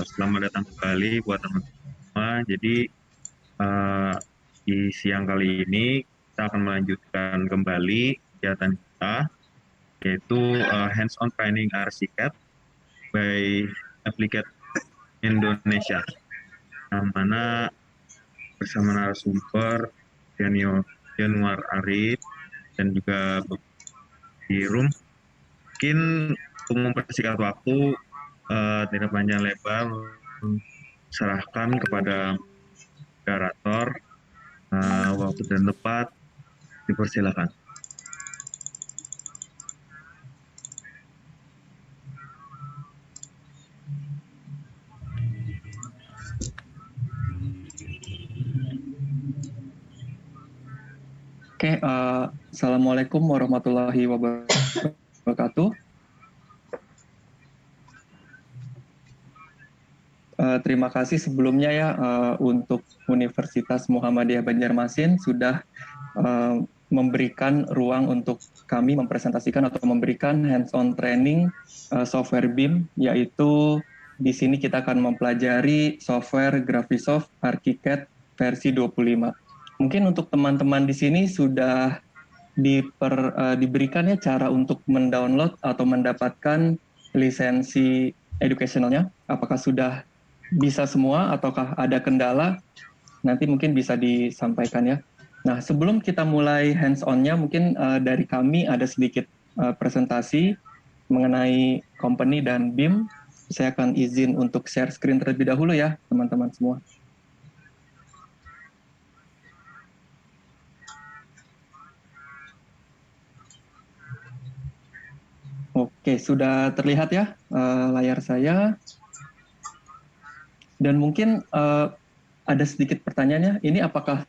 Selamat datang kembali buat teman-teman. Jadi eh, di siang kali ini kita akan melanjutkan kembali kegiatan kita, yaitu hands-on training ARSICAD by Applicate Indonesia. Yang mana bersama narasumber Januar Arif dan juga di room. Mungkin untuk mempersingkat waktu, tidak panjang lebar, serahkan kepada moderator waktu dan tempat, dipersilakan. Oke, Assalamualaikum warahmatullahi wabarakatuh. Terima kasih sebelumnya ya untuk Universitas Muhammadiyah Banjarmasin sudah memberikan ruang untuk kami mempresentasikan atau memberikan hands-on training software BIM, yaitu di sini kita akan mempelajari software Graphisoft ArchiCAD versi 25. Mungkin untuk teman-teman di sini sudah diberikan ya cara untuk mendownload atau mendapatkan lisensi educationalnya. Apakah sudah bisa semua ataukah ada kendala? Nanti mungkin bisa disampaikan ya. Nah, sebelum kita mulai hands-on-nya, mungkin dari kami ada sedikit presentasi mengenai company dan BIM. Saya akan izin untuk share screen terlebih dahulu ya, teman-teman semua. Oke, sudah terlihat ya layar saya. Dan mungkin ada sedikit pertanyaannya, ini apakah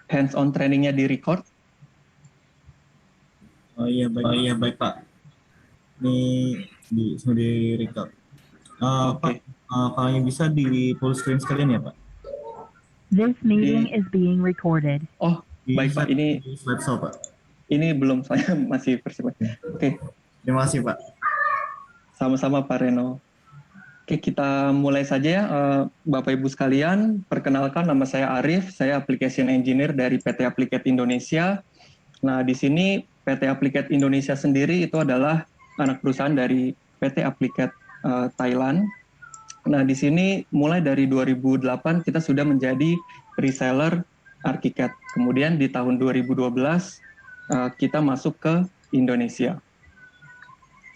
hands-on trainingnya di-record? Oh iya baik Pak. Ini sudah di-record. Oke. Pak, kalau bisa di full screen sekalian ya Pak? This meeting is being recorded. Oh, baik Pak, ini slide show Pak. Ini belum, saya masih persiapan. Oke. Terima kasih Pak. Sama-sama Pak Reno. Oke, kita mulai saja ya, Bapak Ibu sekalian. Perkenalkan, nama saya Arif, saya Application Engineer dari PT Applicate Indonesia. Nah, di sini PT Applicate Indonesia sendiri itu adalah anak perusahaan dari PT Applicate Thailand. Nah, di sini mulai dari 2008 kita sudah menjadi reseller ArchiCAD. Kemudian di tahun 2012 kita masuk ke Indonesia.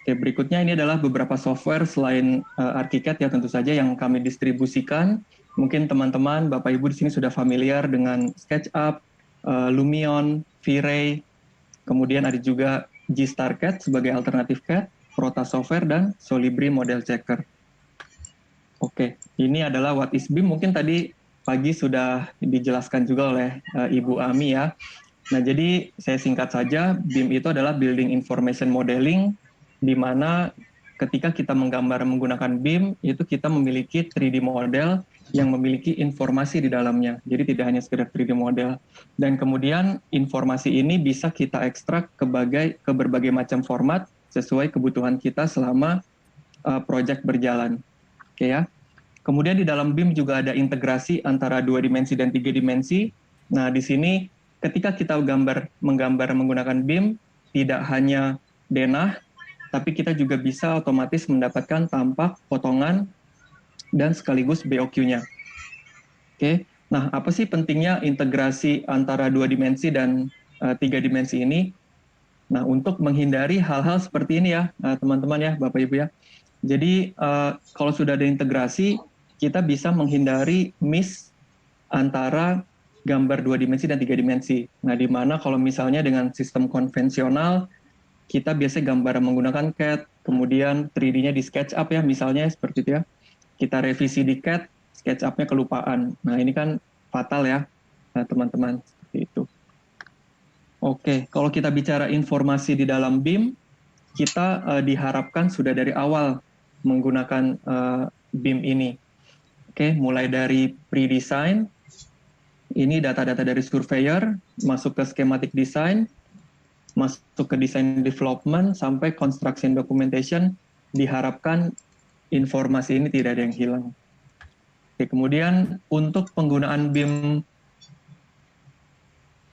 Oke, berikutnya ini adalah beberapa software selain ArchiCAD ya tentu saja yang kami distribusikan. Mungkin teman-teman, Bapak Ibu di sini sudah familiar dengan SketchUp, Lumion, V-Ray, kemudian ada juga G-StarCAD sebagai alternatif CAD, Prota Software, dan Solibri Model Checker. Oke, ini adalah what is BIM. Mungkin tadi pagi sudah dijelaskan juga oleh Ibu Ami ya. Nah, jadi saya singkat saja, BIM itu adalah Building Information Modeling, di mana ketika kita menggambar menggunakan BIM, itu kita memiliki 3D model yang memiliki informasi di dalamnya. Jadi tidak hanya sekedar 3D model. Dan kemudian informasi ini bisa kita ekstrak ke berbagai macam format sesuai kebutuhan kita selama proyek berjalan. Oke ya. Kemudian di dalam BIM juga ada integrasi antara 2 dimensi dan 3 dimensi. Nah, di sini ketika kita menggambar menggunakan BIM, tidak hanya denah, tapi kita juga bisa otomatis mendapatkan tampak, potongan, dan sekaligus BOQ-nya. Oke, nah apa sih pentingnya integrasi antara 2 dimensi dan 3 dimensi ini? Nah, untuk menghindari hal-hal seperti ini ya, teman-teman ya, Bapak Ibu ya. Jadi, kalau sudah ada integrasi, kita bisa menghindari miss antara gambar 2 dimensi dan 3 dimensi. Nah, di mana kalau misalnya dengan sistem konvensional, kita biasanya gambar menggunakan CAD, kemudian 3D-nya di SketchUp ya, misalnya seperti itu ya. Kita revisi di CAD, SketchUp-nya kelupaan. Nah, ini kan fatal ya, teman-teman, seperti itu. Oke, kalau kita bicara informasi di dalam BIM, kita diharapkan sudah dari awal menggunakan BIM ini. Oke, mulai dari pre-design, ini data-data dari surveyor, masuk ke schematic design, masuk ke design development, sampai construction documentation, diharapkan informasi ini tidak ada yang hilang. Oke, kemudian untuk penggunaan BIM,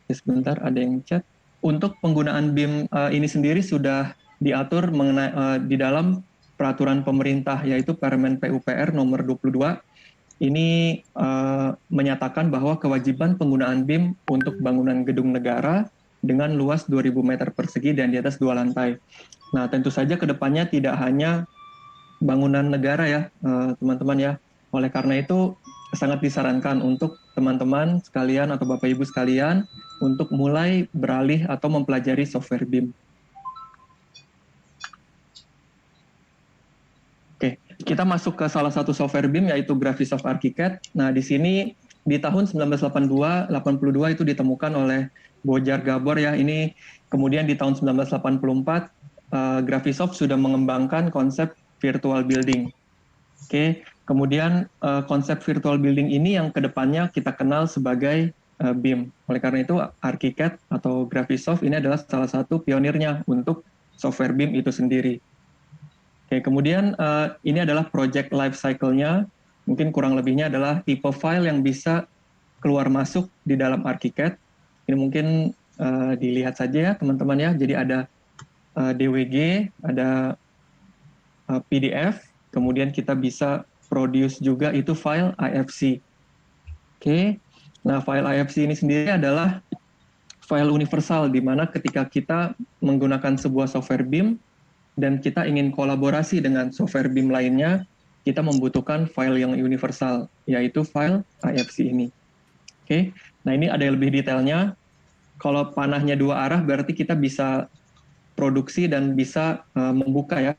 sebentar ada yang chat. Untuk penggunaan BIM ini sendiri sudah diatur di dalam peraturan pemerintah, yaitu Permen PUPR nomor 22. Ini menyatakan bahwa kewajiban penggunaan BIM untuk bangunan gedung negara dengan luas 2.000 meter persegi dan di atas 2 lantai. Nah, tentu saja ke depannya tidak hanya bangunan negara ya, teman-teman ya. Oleh karena itu, sangat disarankan untuk teman-teman sekalian atau Bapak Ibu sekalian untuk mulai beralih atau mempelajari software BIM. Oke, kita masuk ke salah satu software BIM yaitu Graphisoft ArchiCAD. Nah, di sini di tahun 1982 itu ditemukan oleh Bojar Gabor ya. Ini kemudian di tahun 1984 Graphisoft sudah mengembangkan konsep virtual building. Oke, kemudian konsep virtual building ini yang kedepannya kita kenal sebagai BIM. Oleh karena itu ArchiCAD atau Graphisoft ini adalah salah satu pionirnya untuk software BIM itu sendiri. Oke, kemudian ini adalah project life cycle-nya. Mungkin kurang lebihnya adalah tipe file yang bisa keluar masuk di dalam ArchiCAD. Ini mungkin dilihat saja ya teman-teman ya. Jadi ada DWG, ada PDF, kemudian kita bisa produce juga itu file IFC. Oke, nah file IFC ini sendiri adalah file universal di mana ketika kita menggunakan sebuah software BIM dan kita ingin kolaborasi dengan software BIM lainnya, kita membutuhkan file yang universal, yaitu file IFC ini. Oke, nah ini ada yang lebih detailnya. Kalau panahnya dua arah berarti kita bisa produksi dan bisa membuka ya.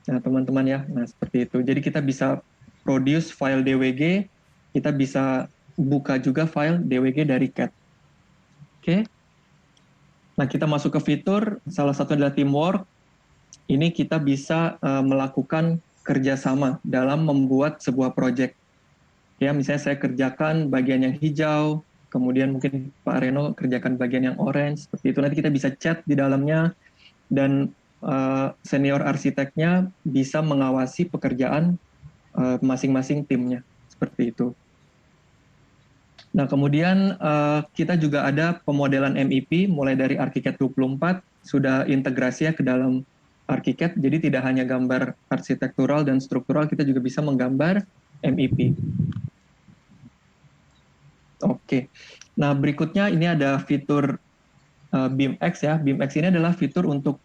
Nah, teman-teman ya, nah seperti itu. Jadi kita bisa produce file DWG, kita bisa buka juga file DWG dari CAD. Oke. Nah, kita masuk ke fitur, salah satu adalah teamwork. Ini kita bisa melakukan kerjasama dalam membuat sebuah project. Ya, misalnya saya kerjakan bagian yang hijau, kemudian mungkin Pak Reno kerjakan bagian yang orange, seperti itu. Nanti kita bisa chat di dalamnya, dan senior arsiteknya bisa mengawasi pekerjaan masing-masing timnya, seperti itu. Nah, kemudian kita juga ada pemodelan MEP, mulai dari ArchiCAD 24, sudah integrasinya ke dalam ArchiCAD, jadi tidak hanya gambar arsitektural dan struktural, kita juga bisa menggambar MEP. Oke, nah berikutnya ini ada fitur BIMX ya. BIMX ini adalah fitur untuk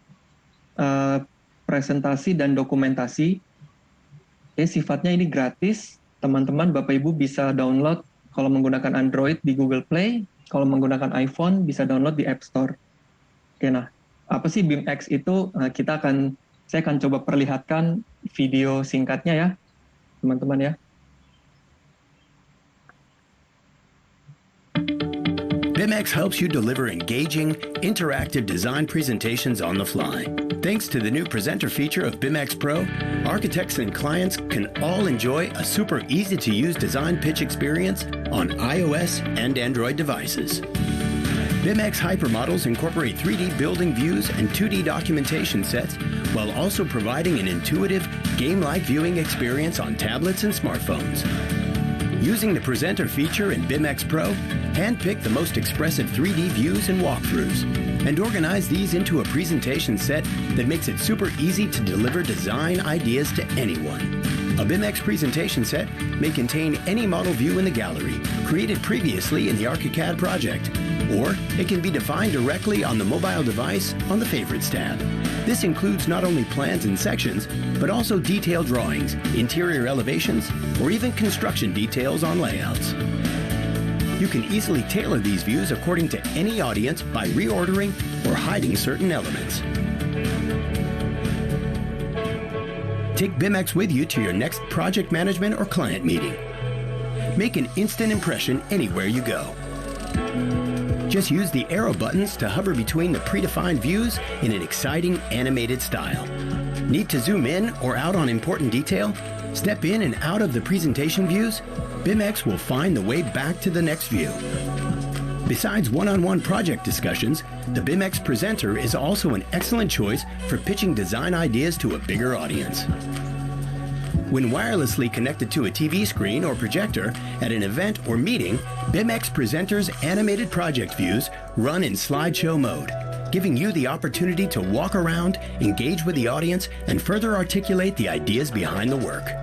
presentasi dan dokumentasi. Oke, sifatnya ini gratis. Teman-teman, Bapak Ibu bisa download kalau menggunakan Android di Google Play, kalau menggunakan iPhone bisa download di App Store. Oke, nah apa sih BIMX itu? Saya akan coba perlihatkan video singkatnya ya, teman-teman ya. BIMX helps you deliver engaging, interactive design presentations on the fly. Thanks to the new presenter feature of BIMX Pro, architects and clients can all enjoy a super easy-to-use design pitch experience on iOS and Android devices. BIMX hypermodels incorporate 3D building views and 2D documentation sets while also providing an intuitive, game-like viewing experience on tablets and smartphones. Using the presenter feature in BIMX Pro, handpick the most expressive 3D views and walkthroughs, and organize these into a presentation set that makes it super easy to deliver design ideas to anyone. A BIMX presentation set may contain any model view in the gallery, created previously in the ArchiCAD project, or it can be defined directly on the mobile device on the Favorites tab. This includes not only plans and sections, but also detailed drawings, interior elevations, or even construction details on layouts. You can easily tailor these views according to any audience by reordering or hiding certain elements. Take BIMX with you to your next project management or client meeting. Make an instant impression anywhere you go. Just use the arrow buttons to hover between the predefined views in an exciting animated style. Need to zoom in or out on important detail? Step in and out of the presentation views? BIMX will find the way back to the next view. Besides one-on-one project discussions, the BIMX presenter is also an excellent choice for pitching design ideas to a bigger audience. When wirelessly connected to a TV screen or projector at an event or meeting, BIMX Presenter's animated project views run in slideshow mode, giving you the opportunity to walk around, engage with the audience, and further articulate the ideas behind the work.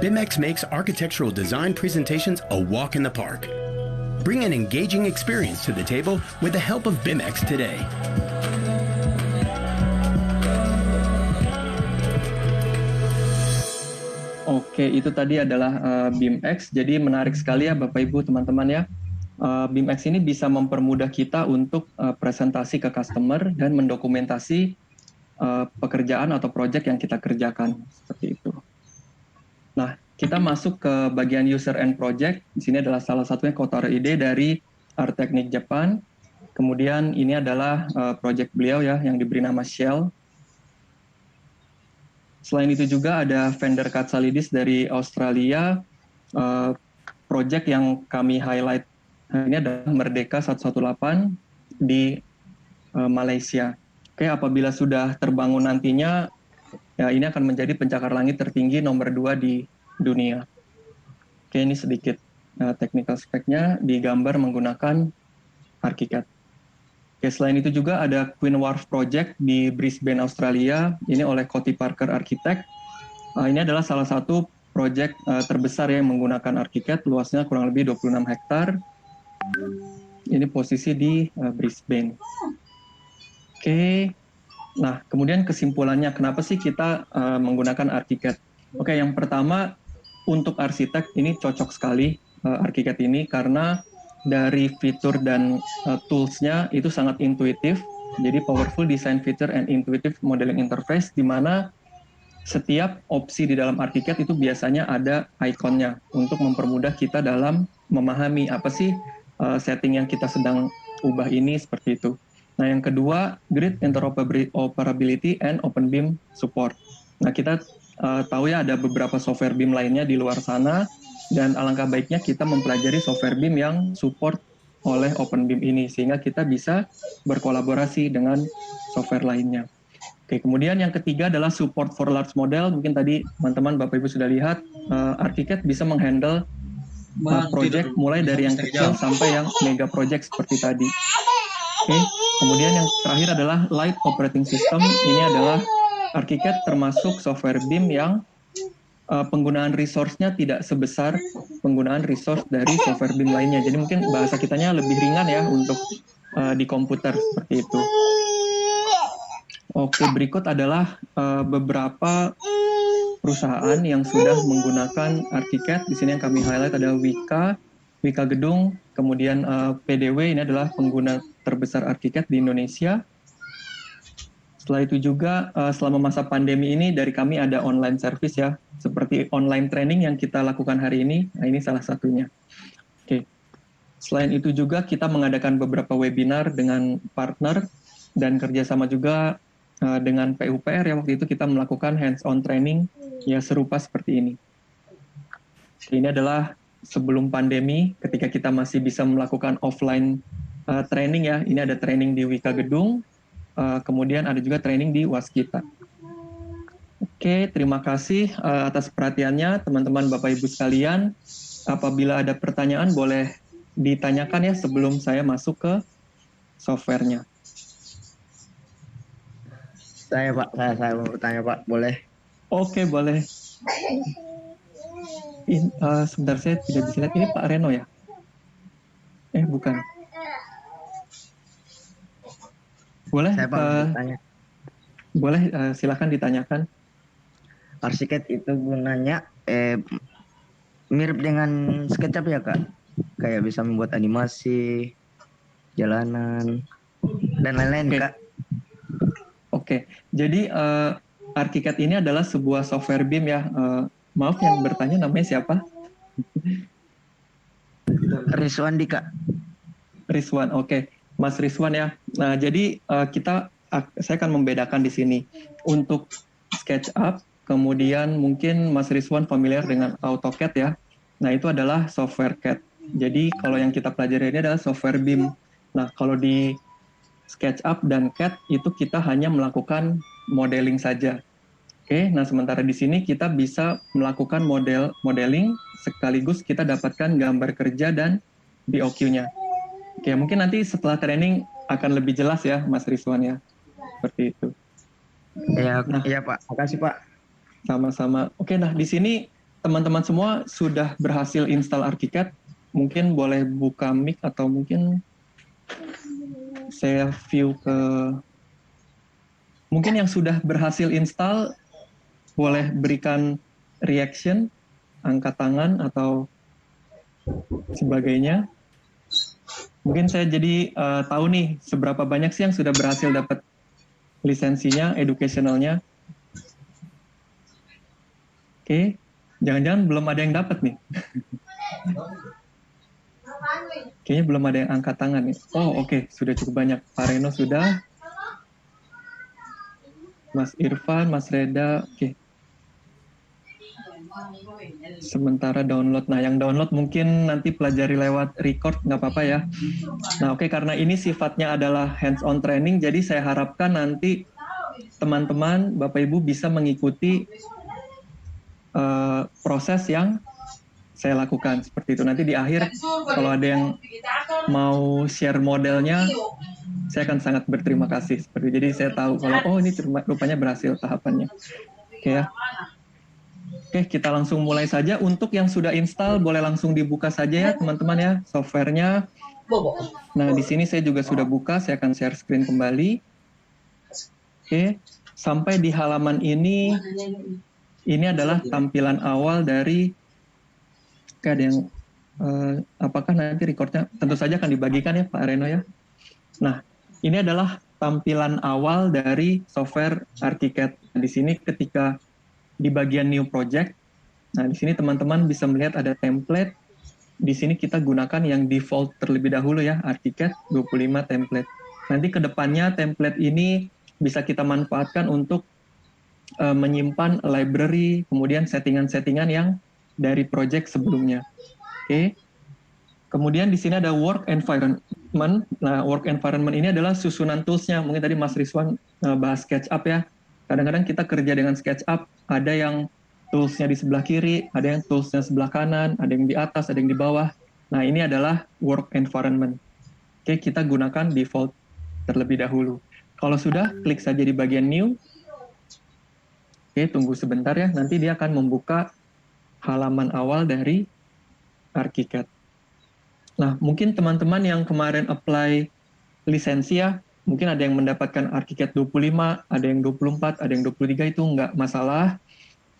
BIMX makes architectural design presentations a walk in the park. Bring an engaging experience to the table with the help of BIMX today. Oke, itu tadi adalah BIMX. Jadi menarik sekali ya Bapak Ibu teman-teman ya. BIMX ini bisa mempermudah kita untuk presentasi ke customer dan mendokumentasi pekerjaan atau proyek yang kita kerjakan seperti itu. Nah, kita masuk ke bagian user and project. Di sini adalah salah satunya Kotaro Ide dari Art Technique Japan. Kemudian ini adalah proyek beliau ya yang diberi nama Shell. Selain itu juga ada vendor Katsalidis dari Australia. Proyek yang kami highlight ini adalah Merdeka 118 di Malaysia. Oke, apabila sudah terbangun nantinya, ya ini akan menjadi pencakar langit tertinggi nomor 2 di dunia. Oke, ini sedikit technical spec-nya digambar menggunakan ArchiCAD. Oke, selain itu juga ada Queen Wharf Project di Brisbane, Australia. Ini oleh Cotty Parker Architect. Ini adalah salah satu proyek terbesar yang menggunakan ArchiCAD, luasnya kurang lebih 26 hektar. Ini posisi di Brisbane. Oke, nah kemudian kesimpulannya, kenapa sih kita menggunakan ArchiCAD? Oke, yang pertama, untuk arsitek ini cocok sekali ArchiCAD ini karena dari fitur dan tools-nya itu sangat intuitif. Jadi powerful design feature and intuitive modeling interface, di mana setiap opsi di dalam ArchiCAD itu biasanya ada ikonnya untuk mempermudah kita dalam memahami apa sih setting yang kita sedang ubah ini, seperti itu. Nah, yang kedua, great interoperability and open BIM support. Nah, kita tahu ya ada beberapa software BIM lainnya di luar sana, dan alangkah baiknya kita mempelajari software BIM yang support oleh Open BIM ini, sehingga kita bisa berkolaborasi dengan software lainnya. Oke, kemudian yang ketiga adalah support for large model. Mungkin tadi teman-teman Bapak Ibu sudah lihat, ArchiCAD bisa menghandle project mulai dari yang kecil sampai yang mega project seperti tadi. Oke, kemudian yang terakhir adalah light operating system. Ini adalah ArchiCAD termasuk software BIM yang penggunaan resource-nya tidak sebesar penggunaan resource dari software BIM lainnya. Jadi mungkin bahasa kitanya lebih ringan ya untuk di komputer seperti itu. Oke, berikut adalah beberapa perusahaan yang sudah menggunakan ArchiCAD. Di sini yang kami highlight ada Wika Gedung, kemudian PDW, ini adalah pengguna terbesar ArchiCAD di Indonesia. Setelah itu juga selama masa pandemi ini dari kami ada online service ya, seperti online training yang kita lakukan hari ini. Nah, ini salah satunya. Oke. Selain itu juga kita mengadakan beberapa webinar dengan partner dan kerjasama juga dengan PUPR ya, waktu itu kita melakukan hands-on training ya serupa seperti ini. Ini adalah sebelum pandemi, ketika kita masih bisa melakukan offline training ya. Ini ada training di Wika Gedung, kemudian ada juga training di Waskita. Oke, terima kasih atas perhatiannya teman-teman Bapak Ibu sekalian. Apabila ada pertanyaan boleh ditanyakan ya sebelum saya masuk ke softwarenya. Saya Pak, saya mau bertanya Pak, boleh? Oke, boleh. Sebentar, saya tidak bisa lihat. Ini Pak Reno ya? Bukan. Boleh? Saya Pak mau bertanya. Boleh, silakan ditanyakan. ArchiCAD itu gunanya mirip dengan SketchUp ya Kak? Kayak bisa membuat animasi, jalanan, dan lain-lain Kak. Oke, jadi ArchiCAD ini adalah sebuah software BIM ya. Maaf yang bertanya namanya siapa? Rizwan di Kak. Rizwan, oke. Mas Rizwan ya. Nah, jadi saya akan membedakan di sini. Untuk SketchUp, kemudian mungkin Mas Rizwan familiar dengan AutoCAD ya. Nah, itu adalah software CAD. Jadi kalau yang kita pelajari ini adalah software BIM. Nah, kalau di SketchUp dan CAD itu kita hanya melakukan modeling saja. Oke, nah sementara di sini kita bisa melakukan modeling sekaligus kita dapatkan gambar kerja dan BOQ-nya. Oke, mungkin nanti setelah training akan lebih jelas ya, Mas Rizwan ya. Seperti itu. Ya, Nah. ya Pak. Makasih Pak. Sama-sama. Oke, nah di sini teman-teman semua sudah berhasil install ArchiCAD. Mungkin boleh buka mic atau mungkin saya view ke... Mungkin yang sudah berhasil install boleh berikan reaction, angkat tangan atau sebagainya. Mungkin saya jadi tahu nih seberapa banyak sih yang sudah berhasil dapat lisensinya, educationalnya. Oke, jangan-jangan belum ada yang dapat nih. Kayaknya belum ada yang angkat tangan nih. Oh oke, sudah cukup banyak. Pak Reno sudah. Mas Irfan, Mas Reda, oke. Sementara download. Nah, yang download mungkin nanti pelajari lewat record, nggak apa-apa ya. Nah, oke, karena ini sifatnya adalah hands-on training, jadi saya harapkan nanti teman-teman, Bapak Ibu bisa mengikuti proses yang saya lakukan. Seperti itu. Nanti di akhir, kalau ada yang mau share modelnya, saya akan sangat berterima kasih. Seperti jadi saya tahu kalau, oh ini rupanya berhasil tahapannya. Oke ya. Oke, kita langsung mulai saja. Untuk yang sudah install, boleh langsung dibuka saja ya teman-teman ya, softwarenya. Nah, di sini saya juga sudah buka, saya akan share screen kembali. Oke, sampai di halaman ini adalah tampilan awal dari, oke, ada yang, apakah nanti recordnya, tentu saja akan dibagikan ya Pak Reno ya. Nah, ini adalah tampilan awal dari software ArchiCAD. Di sini ketika di bagian New Project, nah di sini teman-teman bisa melihat ada template. Di sini kita gunakan yang default terlebih dahulu ya, ArchiCAD 25 template. Nanti ke depannya template ini bisa kita manfaatkan untuk menyimpan library, kemudian settingan-settingan yang dari project sebelumnya. Oke. Kemudian di sini ada work environment. Nah, work environment ini adalah susunan tools-nya. Mungkin tadi Mas Rizwan bahas SketchUp ya. Kadang-kadang kita kerja dengan SketchUp, ada yang tools-nya di sebelah kiri, ada yang tools-nya sebelah kanan, ada yang di atas, ada yang di bawah. Nah, ini adalah work environment. Oke, kita gunakan default terlebih dahulu. Kalau sudah, klik saja di bagian New. Oke, tunggu sebentar ya. Nanti dia akan membuka halaman awal dari ArchiCAD. Nah, mungkin teman-teman yang kemarin apply lisensi ya, mungkin ada yang mendapatkan ArchiCAD 25, ada yang 24, ada yang 23, itu nggak masalah.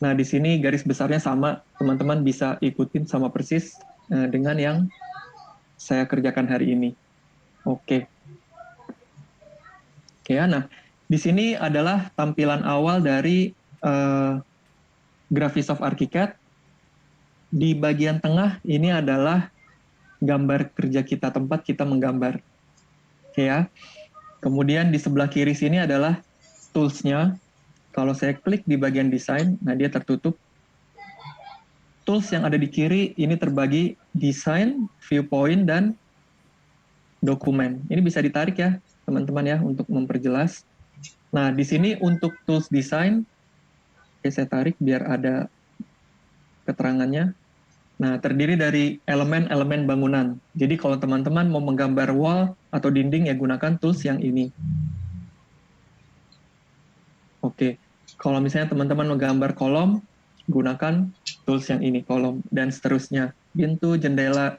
Nah, di sini garis besarnya sama, teman-teman bisa ikutin sama persis dengan yang saya kerjakan hari ini. Oke. Oke ya, nah, di sini adalah tampilan awal dari Graphisoft ArchiCAD. Di bagian tengah ini adalah gambar kerja kita, tempat kita menggambar. Oke ya. Kemudian di sebelah kiri sini adalah tools-nya. Kalau saya klik di bagian desain, nah dia tertutup. Tools yang ada di kiri ini terbagi desain, viewpoint, dan dokumen. Ini bisa ditarik ya, teman-teman ya, untuk memperjelas. Nah, di sini untuk tools desain, oke, saya tarik biar ada keterangannya. Nah, terdiri dari elemen-elemen bangunan. Jadi kalau teman-teman mau menggambar wall atau dinding, ya gunakan tools yang ini. Oke, kalau misalnya teman-teman menggambar kolom, gunakan tools yang ini, kolom, dan seterusnya. Pintu, jendela,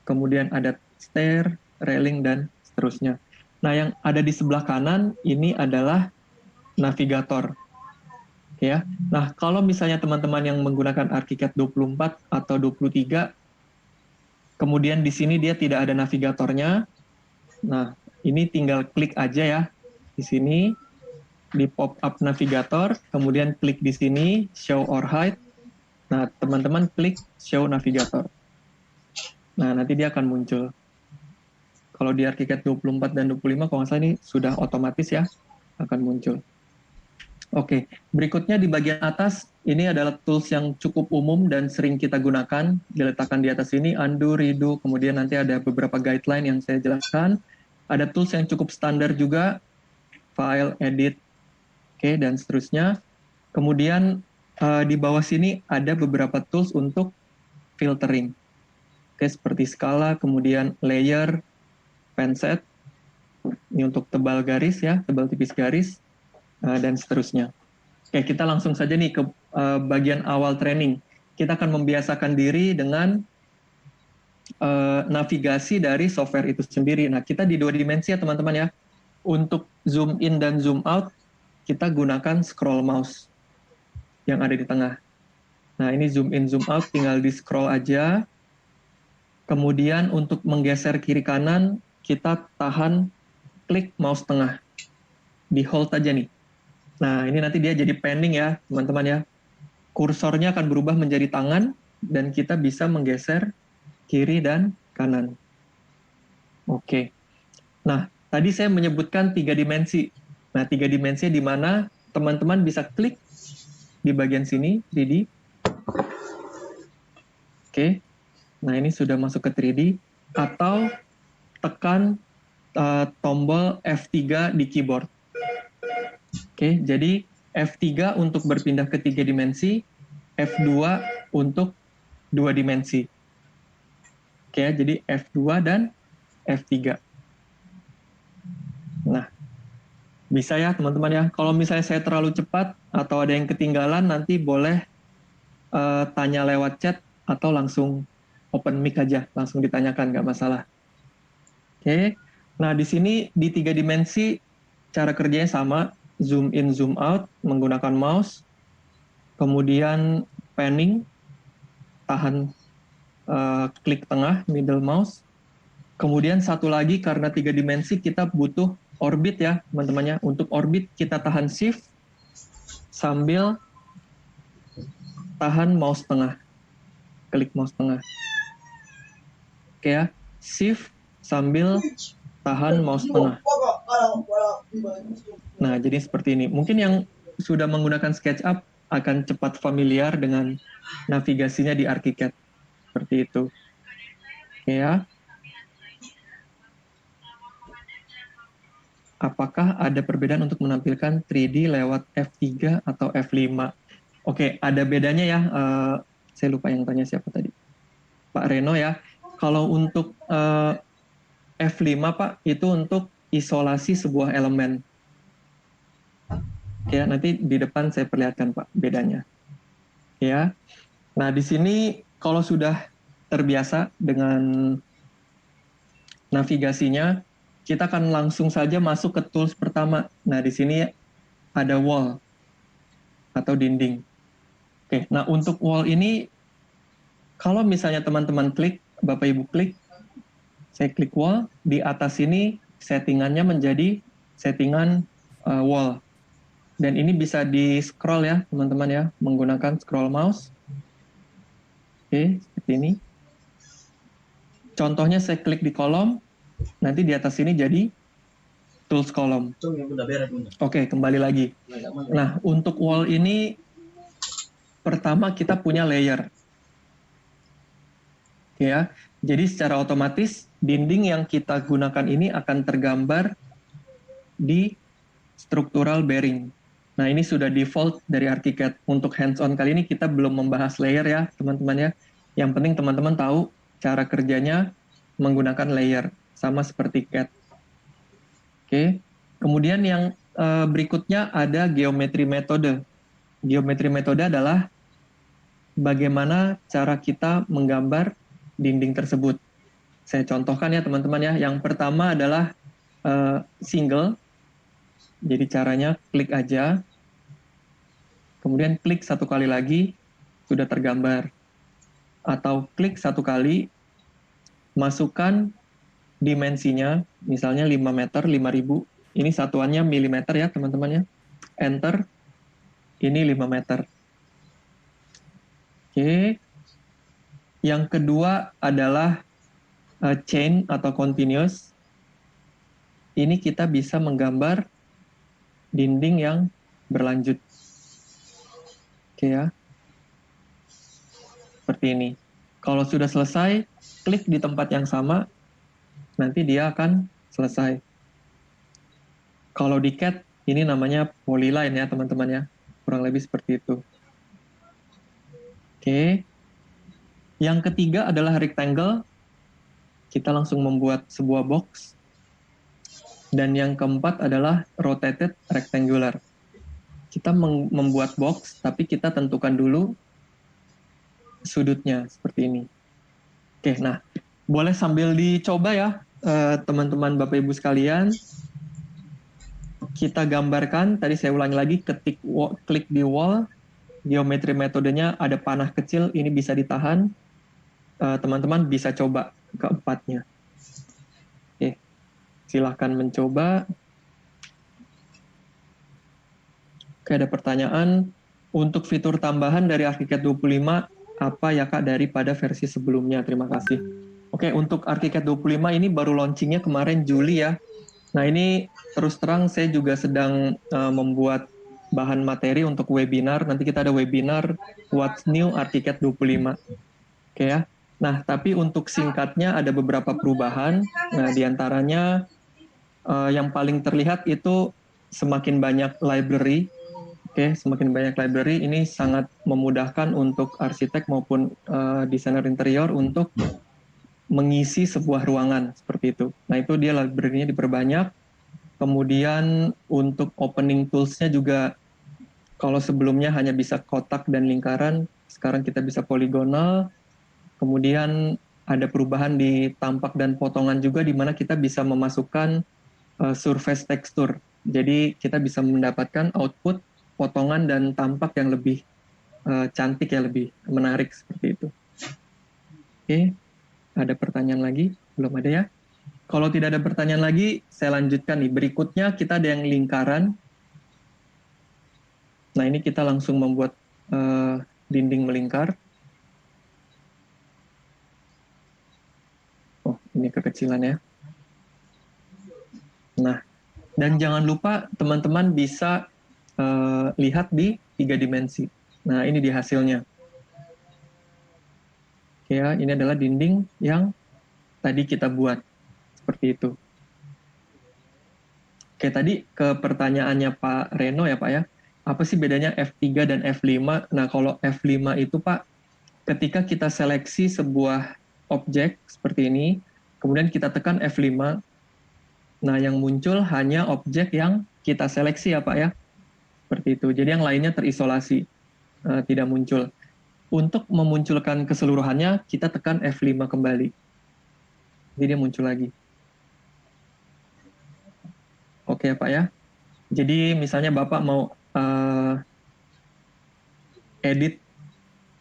kemudian ada stair, railing, dan seterusnya. Nah, yang ada di sebelah kanan, ini adalah navigator. Ya. Nah, kalau misalnya teman-teman yang menggunakan ArchiCAD 24 atau 23, kemudian di sini dia tidak ada navigatornya. Nah, ini tinggal klik aja ya di sini di pop-up navigator, kemudian klik di sini show or hide. Nah, teman-teman klik show navigator. Nah, nanti dia akan muncul. Kalau di ArchiCAD 24 dan 25 kalau nggak salah ini sudah otomatis ya akan muncul. Oke, berikutnya di bagian atas, ini adalah tools yang cukup umum dan sering kita gunakan, diletakkan di atas ini, undo, redo, kemudian nanti ada beberapa guideline yang saya jelaskan. Ada tools yang cukup standar juga, file, edit, oke, dan seterusnya. Kemudian di bawah sini ada beberapa tools untuk filtering. Oke, seperti skala, kemudian layer, pen set, ini untuk tebal garis ya, tebal tipis garis, dan seterusnya. Oke, kita langsung saja nih ke bagian awal training. Kita akan membiasakan diri dengan navigasi dari software itu sendiri. Nah, kita di 2 dimensi ya teman-teman ya. Untuk zoom in dan zoom out, kita gunakan scroll mouse yang ada di tengah. Nah, ini zoom in, zoom out, tinggal di scroll aja. Kemudian untuk menggeser kiri kanan, kita tahan klik mouse tengah. Di hold aja nih. Nah, ini nanti dia jadi panning ya, teman-teman ya. Kursornya akan berubah menjadi tangan, dan kita bisa menggeser kiri dan kanan. Oke. Nah, tadi saya menyebutkan 3 dimensi. Nah, 3 dimensi di mana teman-teman bisa klik di bagian sini, 3D. Oke. Nah, ini sudah masuk ke 3D. Atau tekan tombol F3 di keyboard. Oke, jadi F3 untuk berpindah ke 3 dimensi, F2 untuk 2 dimensi. Oke, jadi F2 dan F3. Nah, bisa ya teman-teman ya. Kalau misalnya saya terlalu cepat atau ada yang ketinggalan, nanti boleh tanya lewat chat atau langsung open mic aja, langsung ditanyakan, nggak masalah. Oke, nah di sini di 3 dimensi cara kerjanya sama, zoom in, zoom out menggunakan mouse, kemudian panning, tahan klik tengah, middle mouse. Kemudian satu lagi, karena 3 dimensi kita butuh orbit ya teman-teman ya. Untuk orbit kita tahan shift sambil tahan mouse tengah, klik mouse tengah. Oke ya, shift sambil tahan mouse tengah. Nah, jadi seperti ini. Mungkin yang sudah menggunakan SketchUp akan cepat familiar dengan navigasinya di ArchiCAD. Seperti itu. Oke ya. Apakah ada perbedaan untuk menampilkan 3D lewat F3 atau F5? Oke, ada bedanya ya. Saya lupa yang tanya siapa tadi. Pak Reno ya. Kalau untuk F5 Pak, itu untuk isolasi sebuah elemen. Ya, nanti di depan saya perlihatkan Pak bedanya. Ya. Nah, di sini kalau sudah terbiasa dengan navigasinya, kita akan langsung saja masuk ke tools pertama. Nah, di sini ada wall atau dinding. Oke, nah untuk wall ini, kalau misalnya teman-teman klik, Bapak Ibu klik, saya klik wall, di atas ini settingannya menjadi settingan wall. Dan ini bisa di-scroll ya, teman-teman ya, menggunakan scroll mouse. Oke, seperti ini. Contohnya saya klik di kolom, nanti di atas ini jadi tools column. Oke, kembali lagi. Nah, untuk wall ini, pertama kita punya layer. Oke ya, jadi secara otomatis dinding yang kita gunakan ini akan tergambar di structural bearing. Nah, ini sudah default dari ArchiCAD. Untuk hands-on kali ini kita belum membahas layer ya, teman-teman ya. Yang penting teman-teman tahu cara kerjanya menggunakan layer, sama seperti CAD. Oke. Kemudian yang berikutnya ada geometri metode. Geometri metode adalah bagaimana cara kita menggambar dinding tersebut. Saya contohkan ya teman-teman ya. Yang pertama adalah single. Jadi caranya klik aja. Kemudian klik 1 kali lagi, sudah tergambar. Atau klik 1 kali, masukkan dimensinya, misalnya 5 meter, 5.000. Ini satuannya milimeter ya teman-teman ya. Enter, ini 5 meter. Oke. Yang kedua adalah chain atau continuous. Ini kita bisa menggambar dinding yang berlanjut. Oke ya. Seperti ini. Kalau sudah selesai, klik di tempat yang sama, nanti dia akan selesai. Kalau di CAD, ini namanya polyline ya teman-teman ya. kurang lebih seperti itu. Oke. Yang ketiga adalah rectangle. Kita langsung membuat sebuah box. Dan yang keempat adalah rotated rectangular. Kita membuat box, tapi kita tentukan dulu sudutnya seperti ini. Oke, nah boleh sambil dicoba ya, teman-teman Bapak Ibu sekalian. Kita gambarkan, tadi saya ulangi lagi, klik di wall, geometri metodenya ada panah kecil, ini bisa ditahan. Teman-teman bisa coba keempatnya. Oke, silahkan mencoba. Oke, ada pertanyaan. Untuk fitur tambahan dari ArchiCAD 25, apa ya Kak daripada versi sebelumnya? Terima kasih. Oke, untuk ArchiCAD 25 ini baru launchingnya kemarin Juli ya. Nah ini terus terang saya juga sedang membuat bahan materi untuk webinar. Nanti kita ada webinar What's New ArchiCAD 25. Oke ya. Nah tapi untuk singkatnya ada beberapa perubahan. Nah diantaranya yang paling terlihat itu semakin banyak library. Oke, semakin banyak library ini sangat memudahkan untuk arsitek maupun desainer interior untuk mengisi sebuah ruangan seperti itu. Nah itu dia library-nya diperbanyak. Kemudian untuk opening tools-nya juga kalau sebelumnya hanya bisa kotak dan lingkaran, sekarang kita bisa poligonal. Kemudian ada perubahan di tampak dan potongan juga di mana kita bisa memasukkan surface texture. Jadi kita bisa mendapatkan output potongan dan tampak yang lebih cantik ya, lebih menarik seperti itu. Oke, ada pertanyaan lagi? Belum ada ya? Kalau tidak ada pertanyaan lagi, saya lanjutkan nih. Berikutnya kita ada yang lingkaran. Nah ini kita langsung membuat dinding melingkar. Oh, ini kekecilan ya. Nah, dan jangan lupa teman-teman bisa lihat di 3 dimensi. Nah, ini di hasilnya. Oke ya, ini adalah dinding yang tadi kita buat. Seperti itu. Oke, tadi ke pertanyaannya Pak Reno ya Pak ya. Apa sih bedanya F3 dan F5? Nah, kalau F5 itu Pak, ketika kita seleksi sebuah objek seperti ini, kemudian kita tekan F5, nah yang muncul hanya objek yang kita seleksi ya Pak ya. Seperti itu. Jadi yang lainnya terisolasi, tidak muncul. Untuk memunculkan keseluruhannya, kita tekan F5 kembali. Jadi dia muncul lagi. Oke Pak ya. Jadi misalnya Bapak mau edit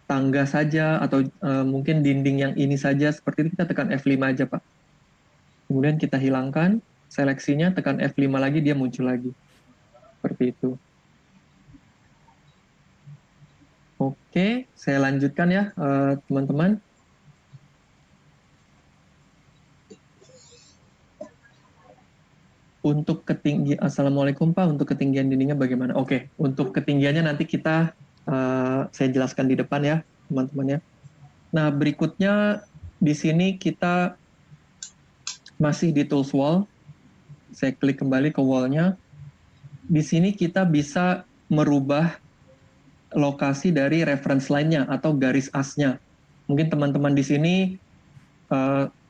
tangga saja, atau mungkin dinding yang ini saja, seperti itu kita tekan F5 aja Pak. Kemudian kita hilangkan seleksinya, tekan F5 lagi, dia muncul lagi. Seperti itu. Oke, saya lanjutkan ya, teman-teman. Untuk ketinggian, Assalamualaikum Pak, untuk ketinggian dindingnya bagaimana? Oke, untuk ketinggiannya nanti saya jelaskan di depan ya, teman-teman ya. Nah, berikutnya di sini kita masih di tools wall. Saya klik kembali ke wall-nya. Di sini kita bisa merubah lokasi dari reference line-nya atau garis asnya. Mungkin teman-teman di sini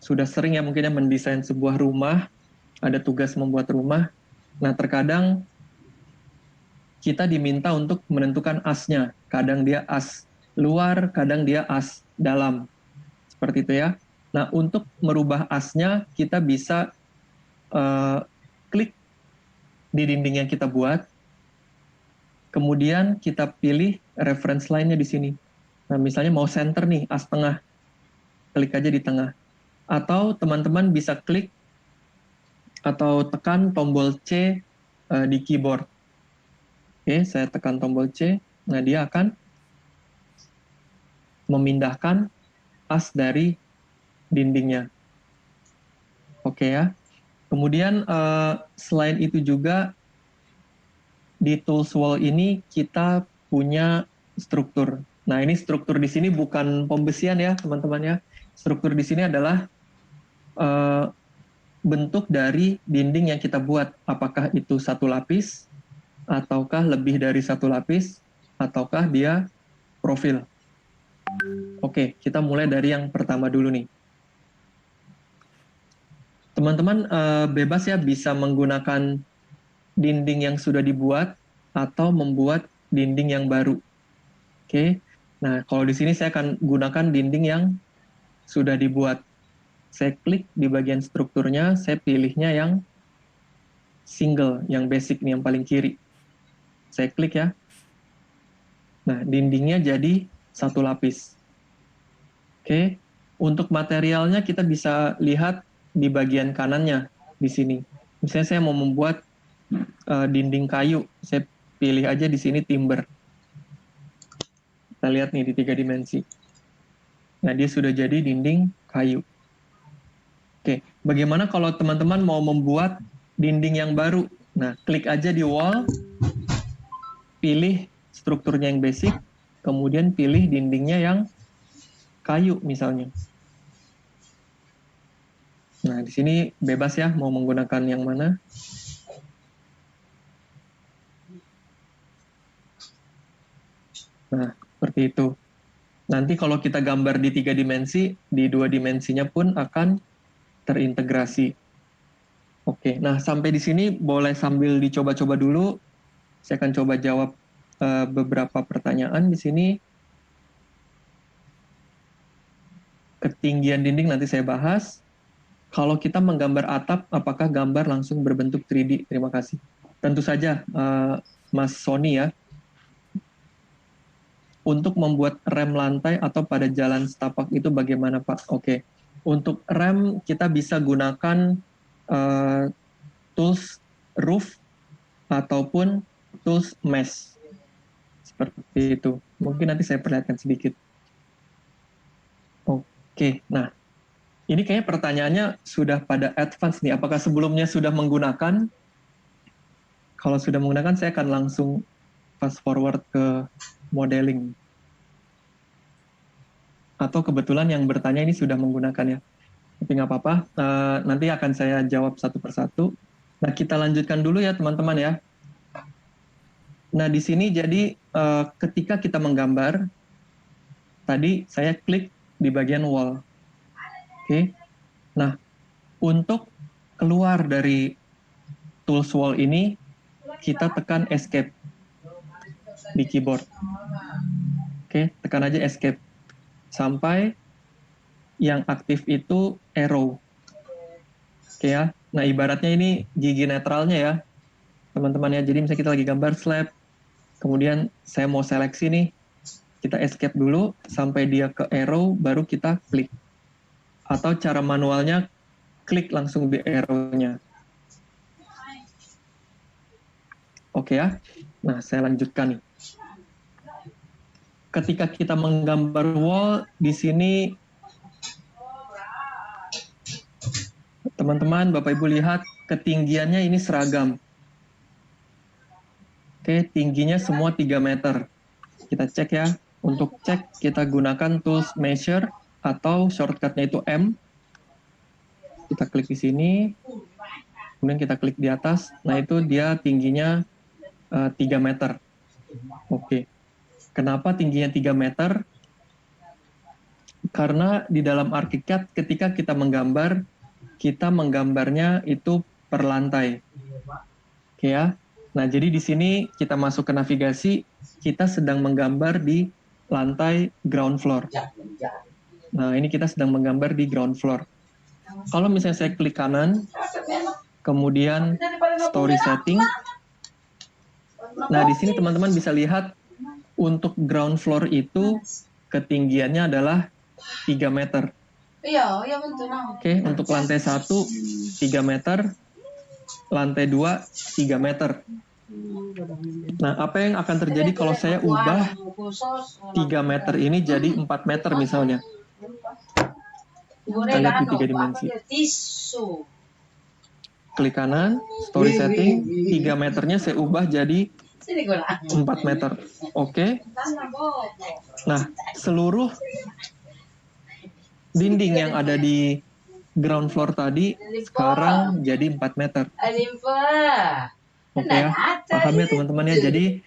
sudah sering ya mungkin mendesain sebuah rumah, ada tugas membuat rumah. Nah, terkadang kita diminta untuk menentukan asnya. Kadang dia as luar, kadang dia as dalam. Seperti itu ya. Nah, untuk merubah asnya, kita bisa klik di dinding yang kita buat. Kemudian kita pilih reference line-nya di sini. Nah, misalnya mau center nih, as tengah. Klik aja di tengah. Atau teman-teman bisa klik atau tekan tombol C di keyboard. Oke, saya tekan tombol C. Nah, dia akan memindahkan as dari dindingnya. Oke ya. Kemudian selain itu juga di tools wall ini kita punya struktur. Nah, ini struktur di sini bukan pembesian ya, teman-teman ya. Struktur di sini adalah bentuk dari dinding yang kita buat. Apakah itu satu lapis ataukah lebih dari satu lapis. ataukah dia profil. Oke, kita mulai dari yang pertama dulu nih. Teman-teman bebas ya bisa menggunakan dinding yang sudah dibuat atau membuat dinding yang baru. Oke. Nah, kalau di sini saya akan gunakan dinding yang sudah dibuat. Saya klik di bagian strukturnya, saya pilihnya yang single, yang basic nih, yang paling kiri. Saya klik ya. Nah, dindingnya jadi satu lapis. Oke. Untuk materialnya kita bisa lihat di bagian kanannya di sini. Misalnya saya mau membuat dinding kayu, saya pilih aja di sini timber. Kita lihat nih di 3 dimensi. Nah, dia sudah jadi dinding kayu. Oke, bagaimana kalau teman-teman mau membuat dinding yang baru? Nah, klik aja di wall, pilih strukturnya yang basic, kemudian pilih dindingnya yang kayu misalnya. Nah, di sini bebas ya mau menggunakan yang mana. Nah, seperti itu. Nanti kalau kita gambar di 3 dimensi, di 2 dimensinya pun akan terintegrasi. Oke, nah sampai di sini boleh sambil dicoba-coba dulu. Saya akan coba jawab beberapa pertanyaan di sini. Ketinggian dinding nanti saya bahas. Kalau kita menggambar atap, apakah gambar langsung berbentuk 3D? Terima kasih. Tentu saja, Mas Sony ya. Untuk membuat rem lantai atau pada jalan setapak itu bagaimana Pak? Oke, untuk rem kita bisa gunakan tools roof ataupun tools mesh. Seperti itu. Mungkin nanti saya perlihatkan sedikit. Oke, nah ini kayaknya pertanyaannya sudah pada advance nih. Apakah sebelumnya sudah menggunakan? Kalau sudah menggunakan, saya akan langsung fast forward ke modeling. Atau kebetulan yang bertanya ini sudah menggunakan ya. Tapi nggak apa-apa, nanti akan saya jawab satu persatu. Nah, kita lanjutkan dulu ya teman-teman ya. Nah, di sini jadi ketika kita menggambar, tadi saya klik di bagian wall. Oke. Nah, untuk keluar dari tools wall ini, kita tekan escape di keyboard. Oke, tekan aja escape. Sampai yang aktif itu arrow. Oke ya. Nah, ibaratnya ini gigi netralnya ya, teman-teman ya. Jadi misalnya kita lagi gambar slab, kemudian saya mau seleksi nih, kita escape dulu sampai dia ke arrow, baru kita klik. Atau cara manualnya, klik langsung di arrow-nya. Oke ya. Nah, saya lanjutkan nih. Ketika kita menggambar wall, di sini teman-teman, Bapak Ibu lihat ketinggiannya ini seragam. Oke, tingginya semua 3 meter. Kita cek ya. Untuk cek, kita gunakan tools measure atau shortcutnya itu M. Kita klik di sini. Kemudian kita klik di atas. Nah, itu dia tingginya 3 meter. Oke. Kenapa tingginya 3 meter? Karena di dalam ArchiCAD ketika kita menggambarnya itu per lantai. Oke ya. Nah, jadi di sini kita masuk ke navigasi, kita sedang menggambar di lantai ground floor. Nah, ini kita sedang menggambar di ground floor. Kalau misalnya saya klik kanan, kemudian story setting. Nah, di sini teman-teman bisa lihat untuk ground floor itu ketinggiannya adalah 3 meter. Oke, untuk lantai 1 3 meter, lantai 2 3 meter. Nah, apa yang akan terjadi kalau saya ubah 3 meter ini jadi 4 meter misalnya? Kita lihat di 3 dimensi. Klik kanan, story setting, 3 meternya saya ubah jadi 4 meter. Oke. Nah, seluruh dinding yang ada di ground floor tadi sekarang jadi 4 meter. Oke ya, paham ya teman-teman ya. Jadi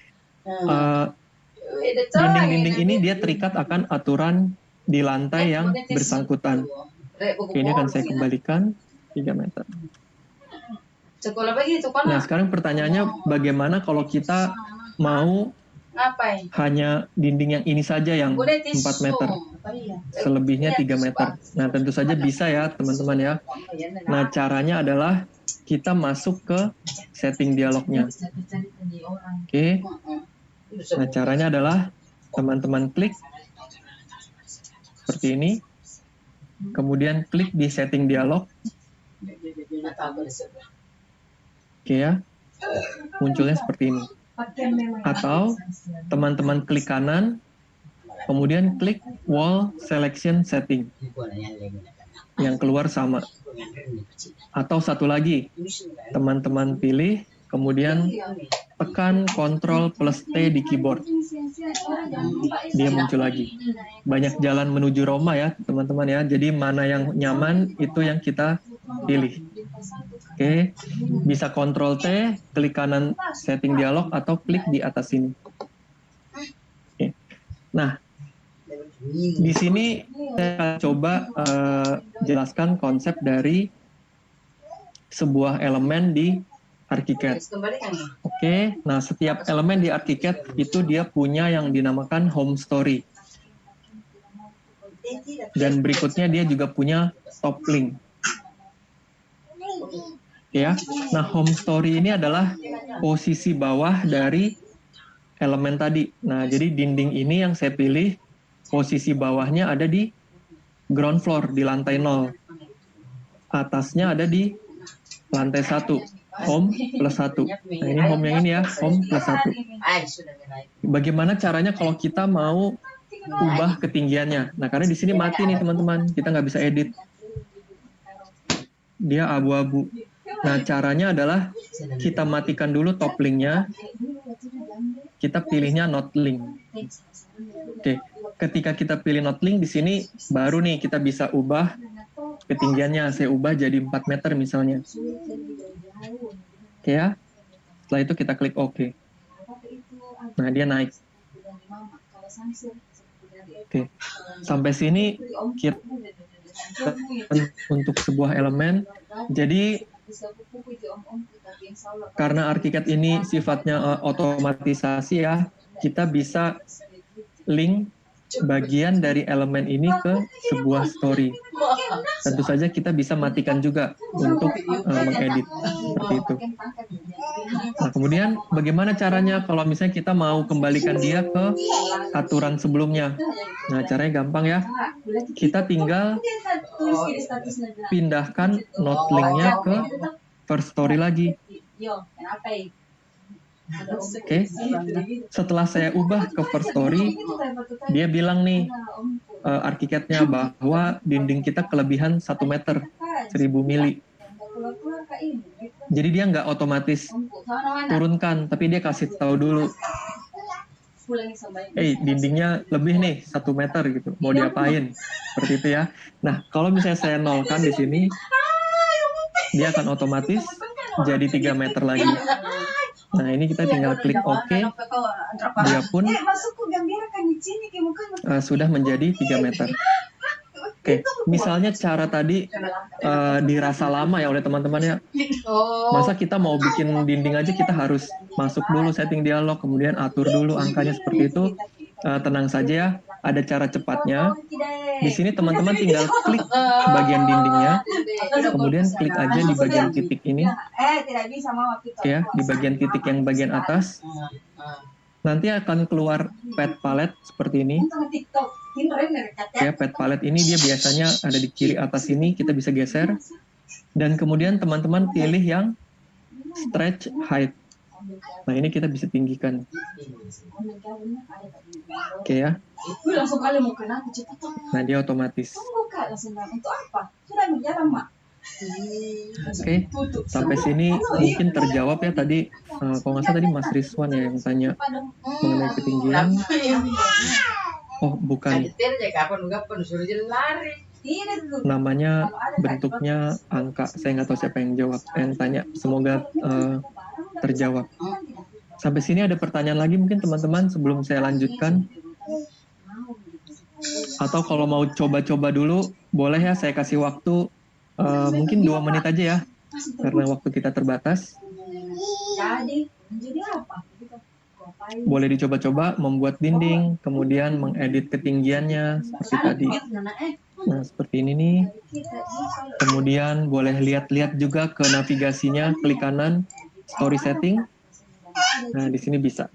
dinding-dinding ini dia terikat akan aturan di lantai yang bersangkutan. Oke, ini akan saya kembalikan 3 meter. Nah, sekarang pertanyaannya bagaimana kalau kita mau hanya dinding yang ini saja yang 4 meter, selebihnya 3 meter. Nah, tentu saja bisa ya teman-teman ya. Nah, caranya adalah kita masuk ke setting dialognya. Oke. Nah, caranya adalah teman-teman klik seperti ini. Kemudian klik di setting dialog. Oke ya. Munculnya seperti ini. Atau teman-teman klik kanan, kemudian klik wall selection setting. Yang keluar sama. Atau satu lagi, teman-teman pilih, kemudian tekan Ctrl plus T di keyboard. Dia muncul lagi. Banyak jalan menuju Roma ya, teman-teman ya. Jadi mana yang nyaman, itu yang kita pilih. Oke, bisa Ctrl T, klik kanan setting dialog, atau klik di atas sini. Oke. Nah, di sini saya akan coba jelaskan konsep dari sebuah elemen di ArchiCAD. Oke, nah setiap elemen di ArchiCAD itu dia punya yang dinamakan home story. Dan berikutnya dia juga punya top link. Ya, nah home story ini adalah posisi bawah dari elemen tadi. Nah, jadi dinding ini yang saya pilih, posisi bawahnya ada di ground floor, di lantai 0. Atasnya ada di lantai 1. Home plus 1. Nah, ini home yang ini ya, home plus 1. Bagaimana caranya kalau kita mau ubah ketinggiannya? Nah, karena di sini mati nih teman-teman, kita nggak bisa edit. Dia abu-abu. Nah, caranya adalah kita matikan dulu top link-nya, kita pilihnya not link. Oke, ketika kita pilih not link di sini, baru nih kita bisa ubah ketinggiannya. Saya ubah jadi 4 meter misalnya. Oke ya, setelah itu kita klik OK. Nah, dia naik. Oke, sampai sini kita untuk sebuah elemen. Jadi, karena ArchiCAD ini sifatnya otomatisasi ya, kita bisa link bagian dari elemen ini ke sebuah story. Tentu saja kita bisa matikan juga untuk mengedit seperti itu. Nah, kemudian bagaimana caranya kalau misalnya kita mau kembalikan dia ke aturan sebelumnya? Nah, caranya gampang ya. Kita tinggal pindahkan node link-nya ke first story lagi. Oke, setelah saya ubah ke first story, dia bilang nih ArchiCAD-nya bahwa dinding kita kelebihan 1 meter, 1000 mili. Jadi dia nggak otomatis turunkan, tapi dia kasih tahu dulu. Dindingnya lebih nih 1 meter gitu, mau diapain? Seperti itu ya. Nah, kalau misalnya saya nolkan di sini, dia akan otomatis jadi 3 meter lagi. Nah, ini kita tinggal klik OK, dia pun sudah menjadi 3 meter. Oke, misalnya cara tadi dirasa lama ya oleh teman-teman ya. Masa kita mau bikin dinding aja kita harus masuk dulu setting dialog, kemudian atur dulu angkanya seperti itu. Tenang saja ya, ada cara cepatnya. Di sini teman-teman tinggal klik bagian dindingnya, kemudian klik aja di bagian titik ini. Ya, di bagian titik yang bagian atas. Nanti akan keluar pad palette seperti ini. Ya, pad palette ini dia biasanya ada di kiri atas ini, kita bisa geser. Dan kemudian teman-teman pilih yang stretch height. Nah, ini kita bisa tinggikan. Oke ya. Nah, dia otomatis. Oke, sampai sini mungkin terjawab ya tadi. Kalau nggak salah tadi Mas Rizwan ya yang tanya mengenai ketinggian. Oh, bukan. Namanya, bentuknya angka. Saya nggak tahu siapa yang jawab. Yang tanya. Semoga terjawab. Sampai sini ada pertanyaan lagi mungkin teman-teman sebelum saya lanjutkan? Atau kalau mau coba-coba dulu, boleh ya saya kasih waktu mungkin 2 menit aja ya, karena waktu kita terbatas. Boleh dicoba-coba membuat dinding, kemudian mengedit ketinggiannya seperti tadi. Nah, seperti ini nih. Kemudian boleh lihat-lihat juga ke navigasinya, klik kanan, story setting. Nah, di sini bisa.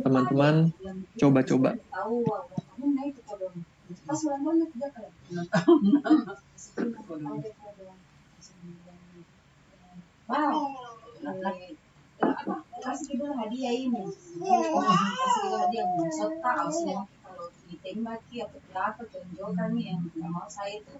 Teman-teman coba-coba. Kasih kita hadiah ini, kasih kita hadiah serta harusnya kalau ditembaki atau berapa tunjukkan nih yang mau saya itu